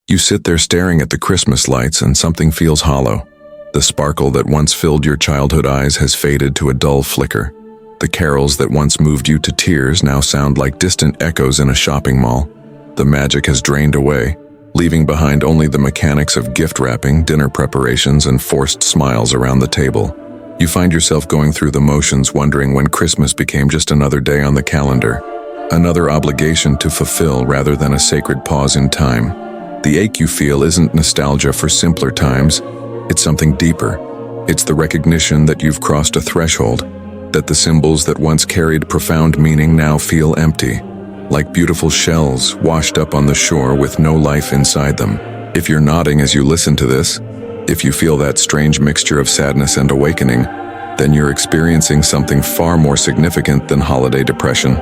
You sit there staring at the Christmas lights and something feels hollow. The sparkle that once filled your childhood eyes has faded to a dull flicker. The carols that once moved you to tears now sound like distant echoes in a shopping mall. The magic has drained away, leaving behind only the mechanics of gift wrapping, dinner preparations, and forced smiles around the table. You find yourself going through the motions, wondering when Christmas became just another day on the calendar, another obligation to fulfill rather than a sacred pause in time. The ache you feel isn't nostalgia for simpler times, it's something deeper. It's the recognition that you've crossed a threshold, that the symbols that once carried profound meaning now feel empty, like beautiful shells washed up on the shore with no life inside them. If you're nodding as you listen to this, if you feel that strange mixture of sadness and awakening, then you're experiencing something far more significant than holiday depression.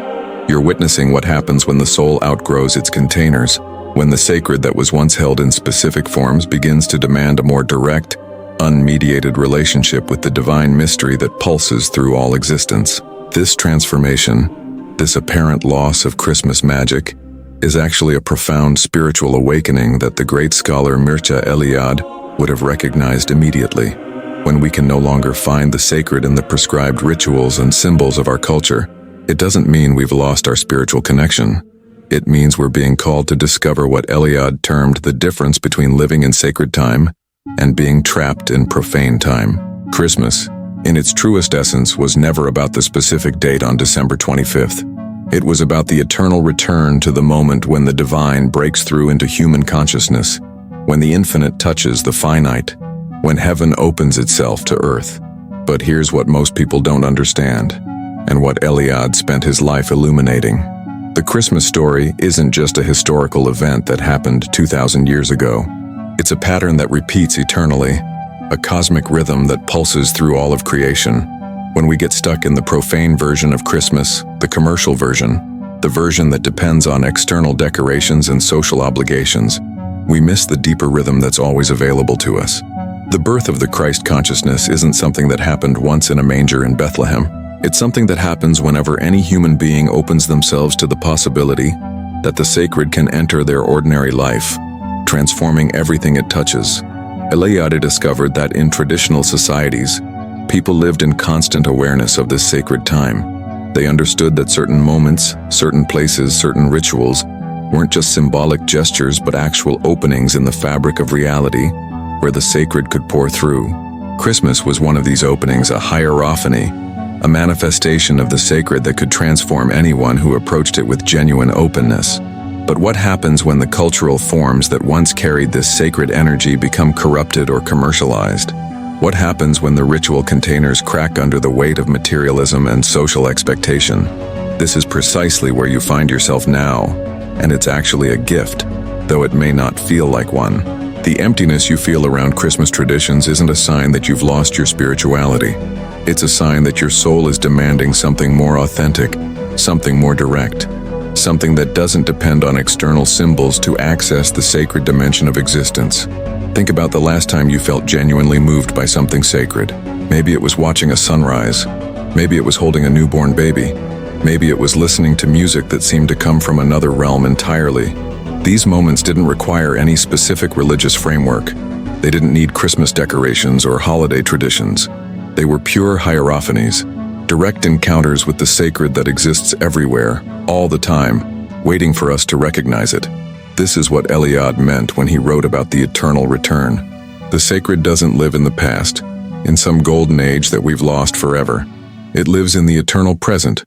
You're witnessing what happens when the soul outgrows its containers, when the sacred that was once held in specific forms begins to demand a more direct, unmediated relationship with the divine mystery that pulses through all existence. This transformation, this apparent loss of Christmas magic, is actually a profound spiritual awakening that the great scholar Mircea Eliade would have recognized immediately. When we can no longer find the sacred in the prescribed rituals and symbols of our culture, it doesn't mean we've lost our spiritual connection. It means we're being called to discover what Eliade termed the difference between living in sacred time and being trapped in profane time. Christmas, in its truest essence, was never about the specific date on December 25th. It was about the eternal return to the moment when the divine breaks through into human consciousness, when the infinite touches the finite, when heaven opens itself to earth. But here's what most people don't understand, and what Eliade spent his life illuminating. The Christmas story isn't just a historical event that happened 2,000 years ago. It's a pattern that repeats eternally, a cosmic rhythm that pulses through all of creation. When we get stuck in the profane version of Christmas, the commercial version, the version that depends on external decorations and social obligations, we miss the deeper rhythm that's always available to us. The birth of the Christ consciousness isn't something that happened once in a manger in Bethlehem. It's something that happens whenever any human being opens themselves to the possibility that the sacred can enter their ordinary life, transforming everything it touches. Eliade discovered that in traditional societies, people lived in constant awareness of this sacred time. They understood that certain moments, certain places, certain rituals weren't just symbolic gestures but actual openings in the fabric of reality where the sacred could pour through. Christmas was one of these openings, a hierophany, a manifestation of the sacred that could transform anyone who approached it with genuine openness. But what happens when the cultural forms that once carried this sacred energy become corrupted or commercialized? What happens when the ritual containers crack under the weight of materialism and social expectation? This is precisely where you find yourself now, and it's actually a gift, though it may not feel like one. The emptiness you feel around Christmas traditions isn't a sign that you've lost your spirituality. It's a sign that your soul is demanding something more authentic, something more direct, something that doesn't depend on external symbols to access the sacred dimension of existence. Think about the last time you felt genuinely moved by something sacred. Maybe it was watching a sunrise. Maybe it was holding a newborn baby. Maybe it was listening to music that seemed to come from another realm entirely. These moments didn't require any specific religious framework. They didn't need Christmas decorations or holiday traditions. They were pure hierophanies, direct encounters with the sacred that exists everywhere, all the time, waiting for us to recognize it. This is what Eliade meant when he wrote about the eternal return. The sacred doesn't live in the past, in some golden age that we've lost forever. It lives in the eternal present,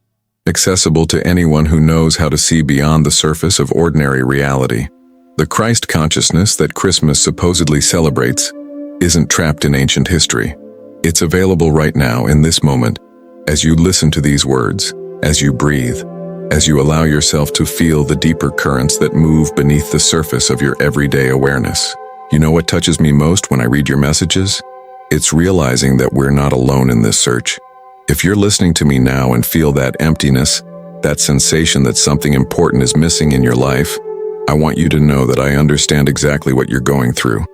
accessible to anyone who knows how to see beyond the surface of ordinary reality. The Christ consciousness that Christmas supposedly celebrates isn't trapped in ancient history. It's available right now in this moment, as you listen to these words, as you breathe, as you allow yourself to feel the deeper currents that move beneath the surface of your everyday awareness. You know what touches me most when I read your messages? It's realizing that we're not alone in this search. If you're listening to me now and feel that emptiness, that sensation that something important is missing in your life, I want you to know that I understand exactly what you're going through.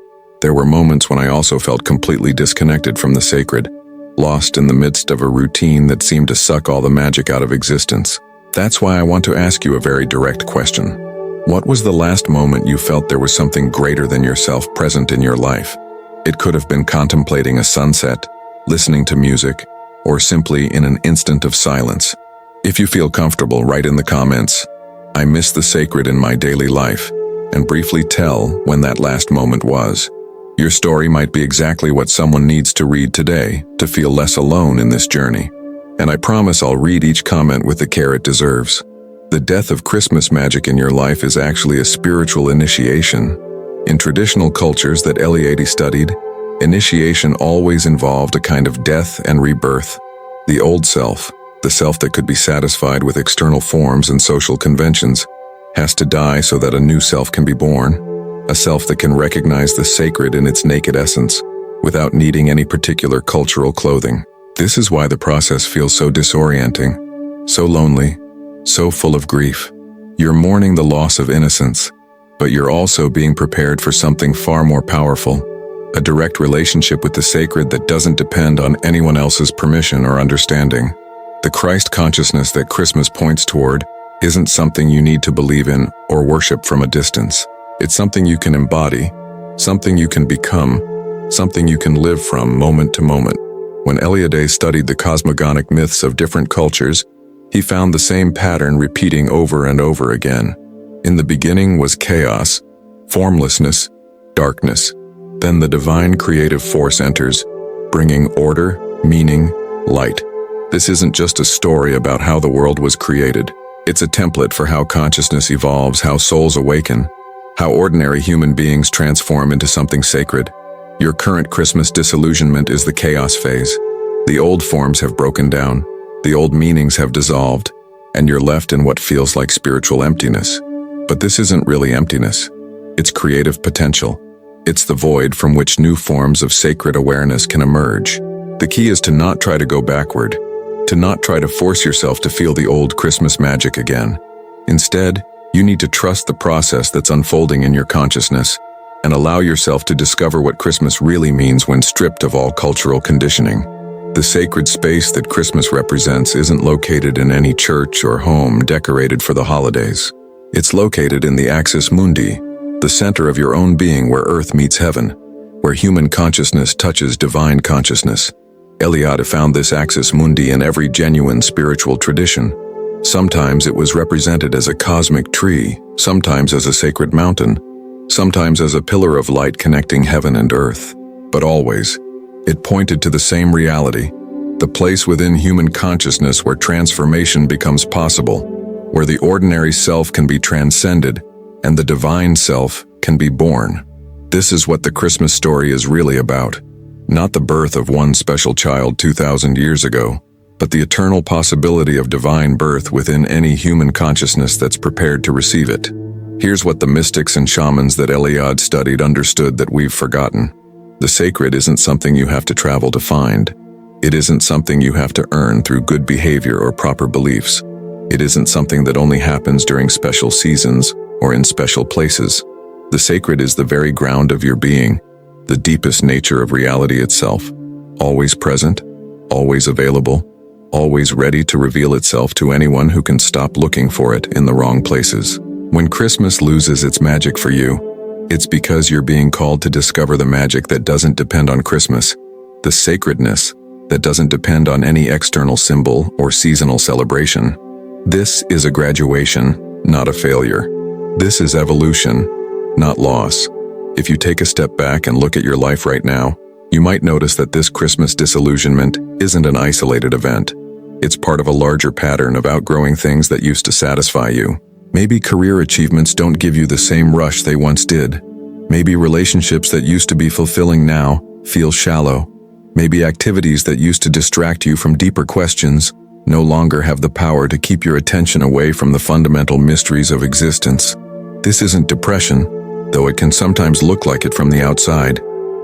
There were moments when I also felt completely disconnected from the sacred, lost in the midst of a routine that seemed to suck all the magic out of existence. That's why I want to ask you a very direct question. What was the last moment you felt there was something greater than yourself present in your life? It could have been contemplating a sunset, listening to music, or simply in an instant of silence. If you feel comfortable, write in the comments, "I miss the sacred in my daily life," and briefly tell when that last moment was. Your story might be exactly what someone needs to read today to feel less alone in this journey. And I promise I'll read each comment with the care it deserves. The death of Christmas magic in your life is actually a spiritual initiation. In traditional cultures that Eliade studied, initiation always involved a kind of death and rebirth. The old self, the self that could be satisfied with external forms and social conventions, has to die so that a new self can be born, a self that can recognize the sacred in its naked essence, without needing any particular cultural clothing. This is why the process feels so disorienting, so lonely, so full of grief. You're mourning the loss of innocence, but you're also being prepared for something far more powerful, a direct relationship with the sacred that doesn't depend on anyone else's permission or understanding. The Christ consciousness that Christmas points toward isn't something you need to believe in or worship from a distance. It's something you can embody, something you can become, something you can live from moment to moment. When Eliade studied the cosmogonic myths of different cultures, he found the same pattern repeating over and over again. In the beginning was chaos, formlessness, darkness. Then the divine creative force enters, bringing order, meaning, light. This isn't just a story about how the world was created. It's a template for how consciousness evolves, how souls awaken, how ordinary human beings transform into something sacred. Your current Christmas disillusionment is the chaos phase. The old forms have broken down, the old meanings have dissolved, and you're left in what feels like spiritual emptiness. But this isn't really emptiness. It's creative potential. It's the void from which new forms of sacred awareness can emerge. The key is to not try to go backward, to not try to force yourself to feel the old Christmas magic again. Instead, you need to trust the process that's unfolding in your consciousness and allow yourself to discover what Christmas really means when stripped of all cultural conditioning. The sacred space that Christmas represents isn't located in any church or home decorated for the holidays. It's located in the axis mundi, the center of your own being where earth meets heaven, where human consciousness touches divine consciousness. Eliade found this axis mundi in every genuine spiritual tradition. Sometimes it was represented as a cosmic tree, sometimes as a sacred mountain, sometimes as a pillar of light connecting heaven and earth. But always, it pointed to the same reality, the place within human consciousness where transformation becomes possible, where the ordinary self can be transcended and the divine self can be born. This is what the Christmas story is really about. Not the birth of one special child 2,000 years ago, but the eternal possibility of divine birth within any human consciousness that's prepared to receive it. Here's what the mystics and shamans that Eliade studied understood that we've forgotten. The sacred isn't something you have to travel to find. It isn't something you have to earn through good behavior or proper beliefs. It isn't something that only happens during special seasons or in special places. The sacred is the very ground of your being, the deepest nature of reality itself, always present, always available, always ready to reveal itself to anyone who can stop looking for it in the wrong places. When Christmas loses its magic for you, it's because you're being called to discover the magic that doesn't depend on Christmas, the sacredness that doesn't depend on any external symbol or seasonal celebration. This is a graduation, not a failure. This is evolution, not loss. If you take a step back and look at your life right now, you might notice that this Christmas disillusionment isn't an isolated event. It's part of a larger pattern of outgrowing things that used to satisfy you. Maybe career achievements don't give you the same rush they once did. Maybe relationships that used to be fulfilling now feel shallow. Maybe activities that used to distract you from deeper questions no longer have the power to keep your attention away from the fundamental mysteries of existence. This isn't depression, though it can sometimes look like it from the outside.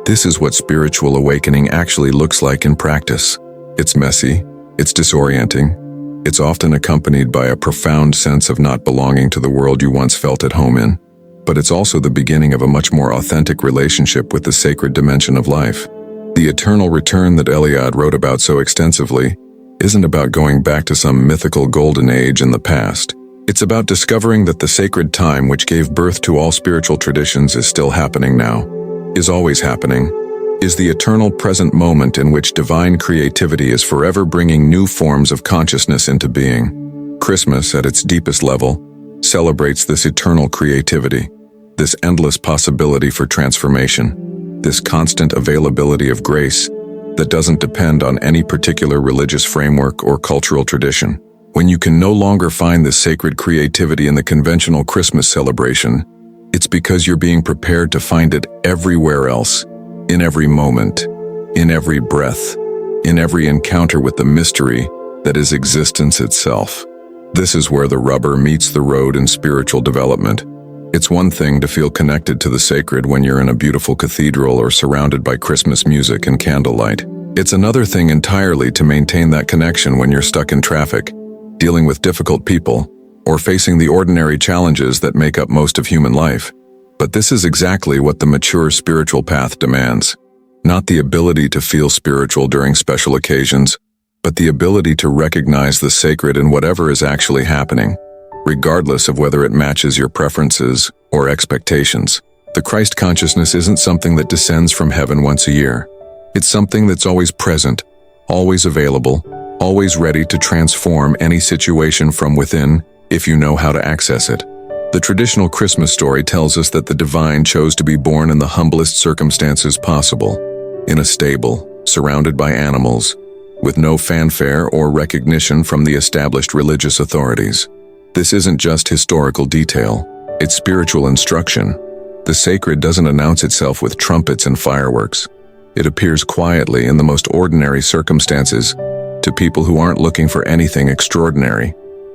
This is what spiritual awakening actually looks like in practice. It's messy, it's disorienting, it's often accompanied by a profound sense of not belonging to the world you once felt at home in. But it's also the beginning of a much more authentic relationship with the sacred dimension of life. The eternal return that Eliade wrote about so extensively isn't about going back to some mythical golden age in the past. It's about discovering that the sacred time which gave birth to all spiritual traditions is still happening now, is always happening, is the eternal present moment in which divine creativity is forever bringing new forms of consciousness into being. Christmas, at its deepest level, celebrates this eternal creativity, this endless possibility for transformation, this constant availability of grace that doesn't depend on any particular religious framework or cultural tradition. When you can no longer find this sacred creativity in the conventional Christmas celebration, it's because you're being prepared to find it everywhere else, in every moment, in every breath, in every encounter with the mystery that is existence itself. This is where the rubber meets the road in spiritual development. It's one thing to feel connected to the sacred when you're in a beautiful cathedral or surrounded by Christmas music and candlelight. It's another thing entirely to maintain that connection when you're stuck in traffic, dealing with difficult people, or facing the ordinary challenges that make up most of human life. But this is exactly what the mature spiritual path demands. Not the ability to feel spiritual during special occasions, but the ability to recognize the sacred in whatever is actually happening, regardless of whether it matches your preferences or expectations. The Christ consciousness isn't something that descends from heaven once a year. It's something that's always present, always available, always ready to transform any situation from within if you know how to access it. The traditional Christmas story tells us that the divine chose to be born in the humblest circumstances possible, in a stable, surrounded by animals, with no fanfare or recognition from the established religious authorities. This isn't just historical detail, it's spiritual instruction. The sacred doesn't announce itself with trumpets and fireworks. It appears quietly in the most ordinary circumstances, to people who aren't looking for anything extraordinary.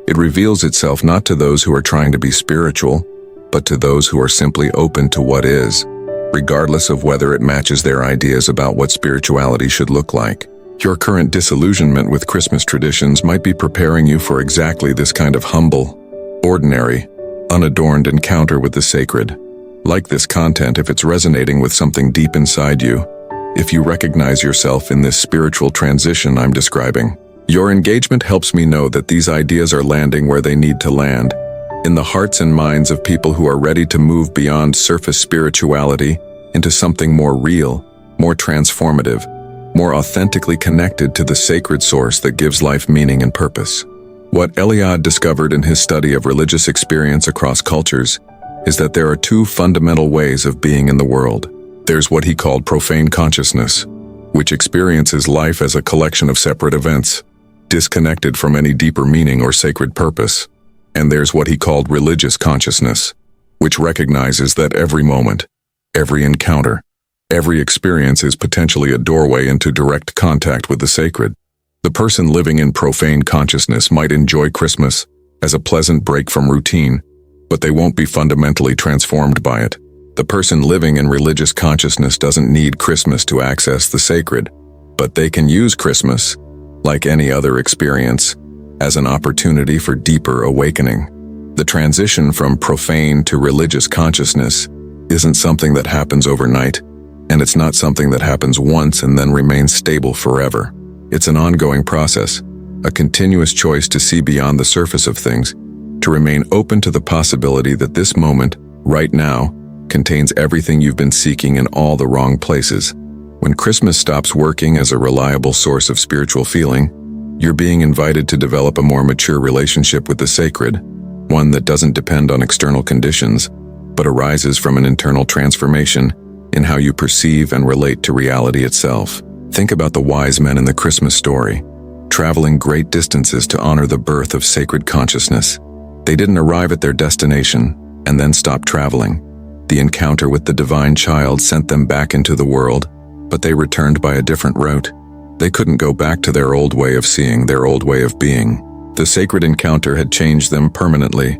It reveals itself not to those who are trying to be spiritual, but to those who are simply open to what is, regardless of whether it matches their ideas about what spirituality should look like. Your current disillusionment with Christmas traditions might be preparing you for exactly this kind of humble, ordinary, unadorned encounter with the sacred. Like this content if it's resonating with something deep inside you, if you recognize yourself in this spiritual transition I'm describing. Your engagement helps me know that these ideas are landing where they need to land, in the hearts and minds of people who are ready to move beyond surface spirituality into something more real, more transformative, more authentically connected to the sacred source that gives life meaning and purpose. What Eliade discovered in his study of religious experience across cultures is that there are two fundamental ways of being in the world. There's what he called profane consciousness, which experiences life as a collection of separate events, disconnected from any deeper meaning or sacred purpose. And there's what he called religious consciousness, which recognizes that every moment, every encounter, every experience is potentially a doorway into direct contact with the sacred. The person living in profane consciousness might enjoy Christmas as a pleasant break from routine, but they won't be fundamentally transformed by it. The person living in religious consciousness doesn't need Christmas to access the sacred, but they can use Christmas, like any other experience, as an opportunity for deeper awakening. The transition from profane to religious consciousness isn't something that happens overnight, and it's not something that happens once and then remains stable forever. It's an ongoing process, a continuous choice to see beyond the surface of things, to remain open to the possibility that this moment, right now, contains everything you've been seeking in all the wrong places. When Christmas stops working as a reliable source of spiritual feeling, you're being invited to develop a more mature relationship with the sacred, one that doesn't depend on external conditions, but arises from an internal transformation in how you perceive and relate to reality itself. Think about the wise men in the Christmas story, traveling great distances to honor the birth of sacred consciousness. They didn't arrive at their destination and then stop traveling. The encounter with the divine child sent them back into the world, but they returned by a different route. They couldn't go back to their old way of seeing, their old way of being. The sacred encounter had changed them permanently,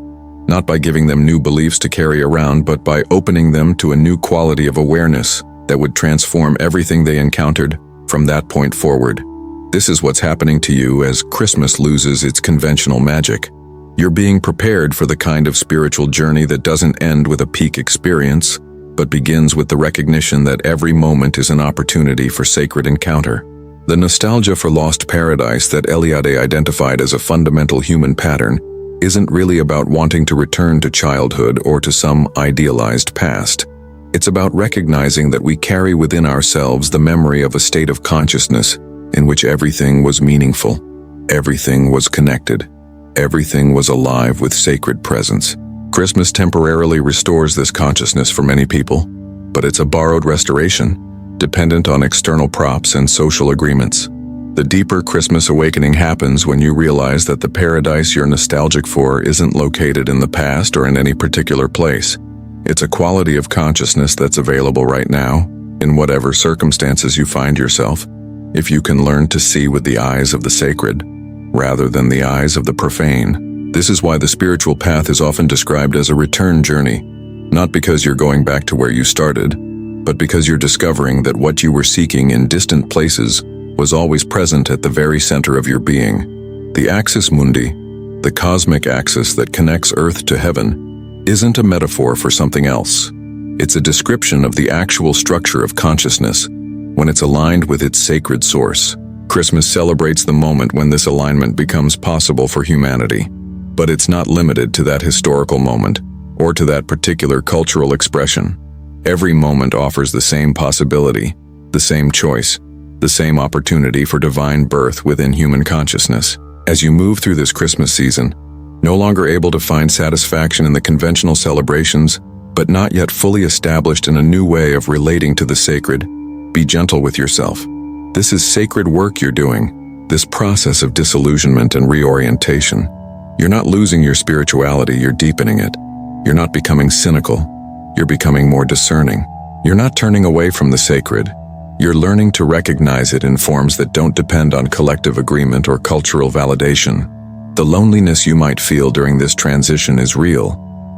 not by giving them new beliefs to carry around, but by opening them to a new quality of awareness that would transform everything they encountered from that point forward. This is what's happening to you as Christmas loses its conventional magic. You're being prepared for the kind of spiritual journey that doesn't end with a peak experience, but begins with the recognition that every moment is an opportunity for sacred encounter. The nostalgia for lost paradise that Eliade identified as a fundamental human pattern isn't really about wanting to return to childhood or to some idealized past. It's about recognizing that we carry within ourselves the memory of a state of consciousness in which everything was meaningful, everything was connected, everything was alive with sacred presence. Christmas temporarily restores this consciousness for many people, but it's a borrowed restoration, dependent on external props and social agreements. The deeper Christmas awakening happens when you realize that the paradise you're nostalgic for isn't located in the past or in any particular place. It's a quality of consciousness that's available right now, in whatever circumstances you find yourself, if you can learn to see with the eyes of the sacred, rather than the eyes of the profane. This is why the spiritual path is often described as a return journey, not because you're going back to where you started, but because you're discovering that what you were seeking in distant places was always present at the very center of your being. The axis mundi, the cosmic axis that connects Earth to heaven, isn't a metaphor for something else. It's a description of the actual structure of consciousness when it's aligned with its sacred source. Christmas celebrates the moment when this alignment becomes possible for humanity, but it's not limited to that historical moment or to that particular cultural expression. Every moment offers the same possibility, the same choice, the same opportunity for divine birth within human consciousness. As you move through this Christmas season, no longer able to find satisfaction in the conventional celebrations, but not yet fully established in a new way of relating to the sacred, be gentle with yourself. This is sacred work you're doing, this process of disillusionment and reorientation. You're not losing your spirituality, you're deepening it. You're not becoming cynical. You're becoming more discerning. You're not turning away from the sacred. You're learning to recognize it in forms that don't depend on collective agreement or cultural validation. The loneliness you might feel during this transition is real,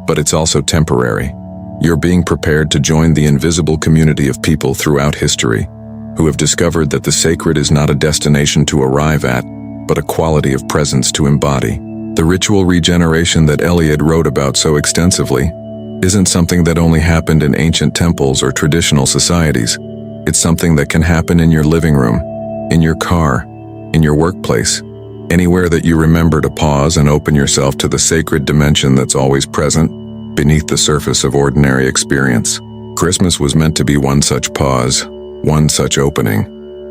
but it's also temporary. You're being prepared to join the invisible community of people throughout history who have discovered that the sacred is not a destination to arrive at, but a quality of presence to embody. The ritual regeneration that Eliade wrote about so extensively isn't something that only happened in ancient temples or traditional societies. It's something that can happen in your living room, in your car, in your workplace, anywhere that you remember to pause and open yourself to the sacred dimension that's always present beneath the surface of ordinary experience. Christmas was meant to be one such pause, one such opening.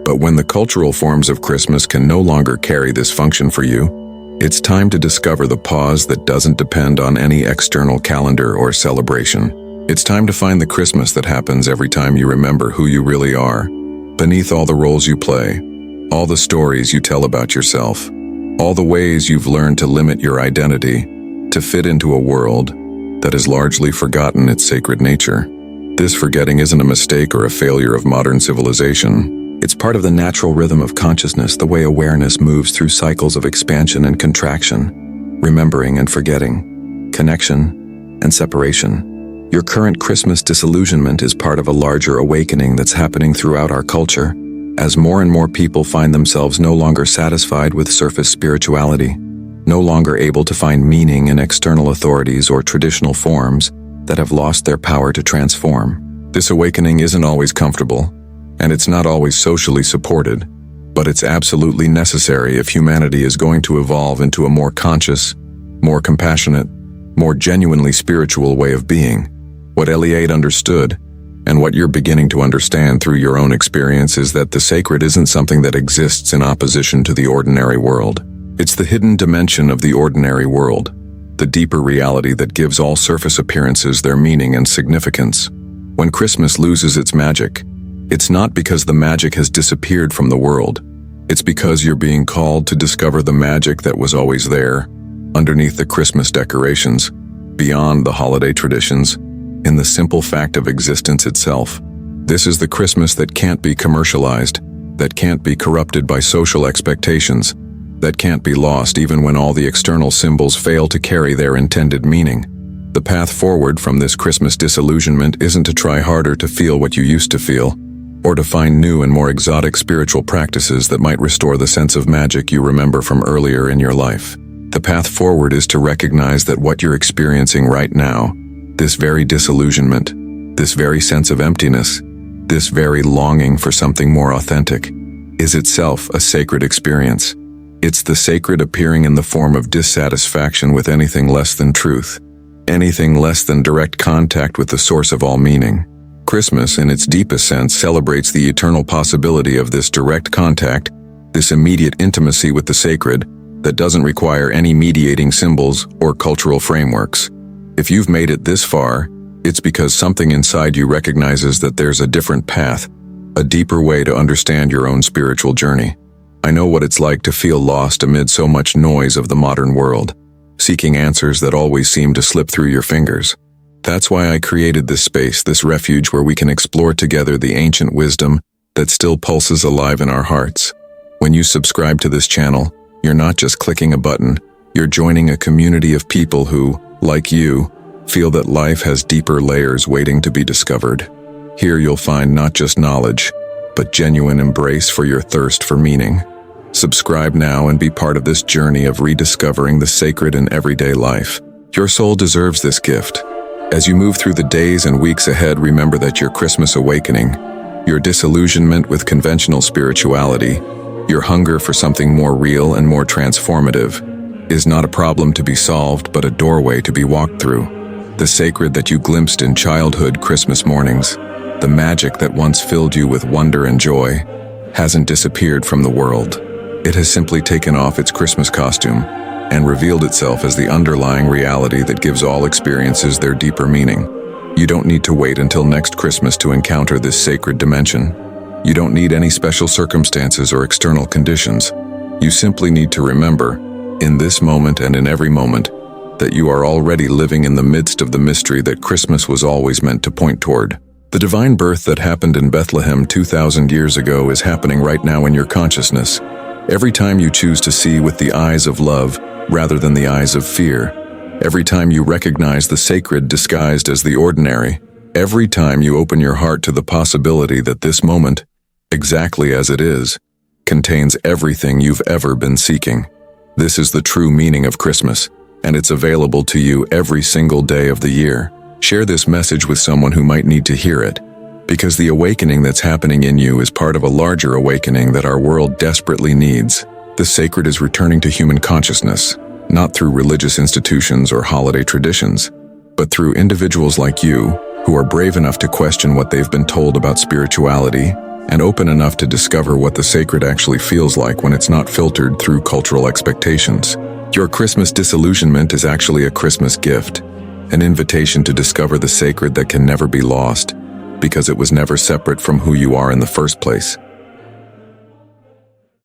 But when the cultural forms of Christmas can no longer carry this function for you, it's time to discover the pause that doesn't depend on any external calendar or celebration. It's time to find the Christmas that happens every time you remember who you really are, beneath all the roles you play, all the stories you tell about yourself, all the ways you've learned to limit your identity to fit into a world that has largely forgotten its sacred nature. This forgetting isn't a mistake or a failure of modern civilization. It's part of the natural rhythm of consciousness, the way awareness moves through cycles of expansion and contraction, remembering and forgetting, connection and separation. Your current Christmas disillusionment is part of a larger awakening that's happening throughout our culture, as more and more people find themselves no longer satisfied with surface spirituality, no longer able to find meaning in external authorities or traditional forms that have lost their power to transform. This awakening isn't always comfortable, and it's not always socially supported, but it's absolutely necessary if humanity is going to evolve into a more conscious, more compassionate, more genuinely spiritual way of being. What Eliade understood, and what you're beginning to understand through your own experience, is that the sacred isn't something that exists in opposition to the ordinary world. It's the hidden dimension of the ordinary world, the deeper reality that gives all surface appearances their meaning and significance. When Christmas loses its magic, it's not because the magic has disappeared from the world. It's because you're being called to discover the magic that was always there, underneath the Christmas decorations, beyond the holiday traditions, in the simple fact of existence itself. This is the Christmas that can't be commercialized, that can't be corrupted by social expectations, that can't be lost even when all the external symbols fail to carry their intended meaning. The path forward from this Christmas disillusionment isn't to try harder to feel what you used to feel, or to find new and more exotic spiritual practices that might restore the sense of magic you remember from earlier in your life. The path forward is to recognize that what you're experiencing right now, this very disillusionment, this very sense of emptiness, this very longing for something more authentic, is itself a sacred experience. It's the sacred appearing in the form of dissatisfaction with anything less than truth, anything less than direct contact with the source of all meaning. Christmas, in its deepest sense, celebrates the eternal possibility of this direct contact, this immediate intimacy with the sacred that doesn't require any mediating symbols or cultural frameworks. If you've made it this far, it's because something inside you recognizes that there's a different path, a deeper way to understand your own spiritual journey. I know what it's like to feel lost amid so much noise of the modern world, seeking answers that always seem to slip through your fingers. That's why I created this space, this refuge where we can explore together the ancient wisdom that still pulses alive in our hearts. When you subscribe to this channel, you're not just clicking a button, you're joining a community of people who, like you, feel that life has deeper layers waiting to be discovered. Here you'll find not just knowledge, but genuine embrace for your thirst for meaning. Subscribe now and be part of this journey of rediscovering the sacred in everyday life. Your soul deserves this gift. As you move through the days and weeks ahead, remember that your Christmas awakening, your disillusionment with conventional spirituality, your hunger for something more real and more transformative, is not a problem to be solved but a doorway to be walked through. The sacred that you glimpsed in childhood Christmas mornings, the magic that once filled you with wonder and joy, hasn't disappeared from the world. It has simply taken off its Christmas costume and revealed itself as the underlying reality that gives all experiences their deeper meaning. You don't need to wait until next Christmas to encounter this sacred dimension. You don't need any special circumstances or external conditions. You simply need to remember, in this moment and in every moment, that you are already living in the midst of the mystery that Christmas was always meant to point toward. The divine birth that happened in Bethlehem 2,000 years ago is happening right now in your consciousness. Every time you choose to see with the eyes of love rather than the eyes of fear, every time you recognize the sacred disguised as the ordinary, every time you open your heart to the possibility that this moment, exactly as it is, contains everything you've ever been seeking. This is the true meaning of Christmas, and it's available to you every single day of the year. Share this message with someone who might need to hear it, because the awakening that's happening in you is part of a larger awakening that our world desperately needs. The sacred is returning to human consciousness, not through religious institutions or holiday traditions, but through individuals like you who are brave enough to question what they've been told about spirituality and open enough to discover what the sacred actually feels like when it's not filtered through cultural expectations. Your Christmas disillusionment is actually a Christmas gift, an invitation to discover the sacred that can never be lost, because it was never separate from who you are in the first place.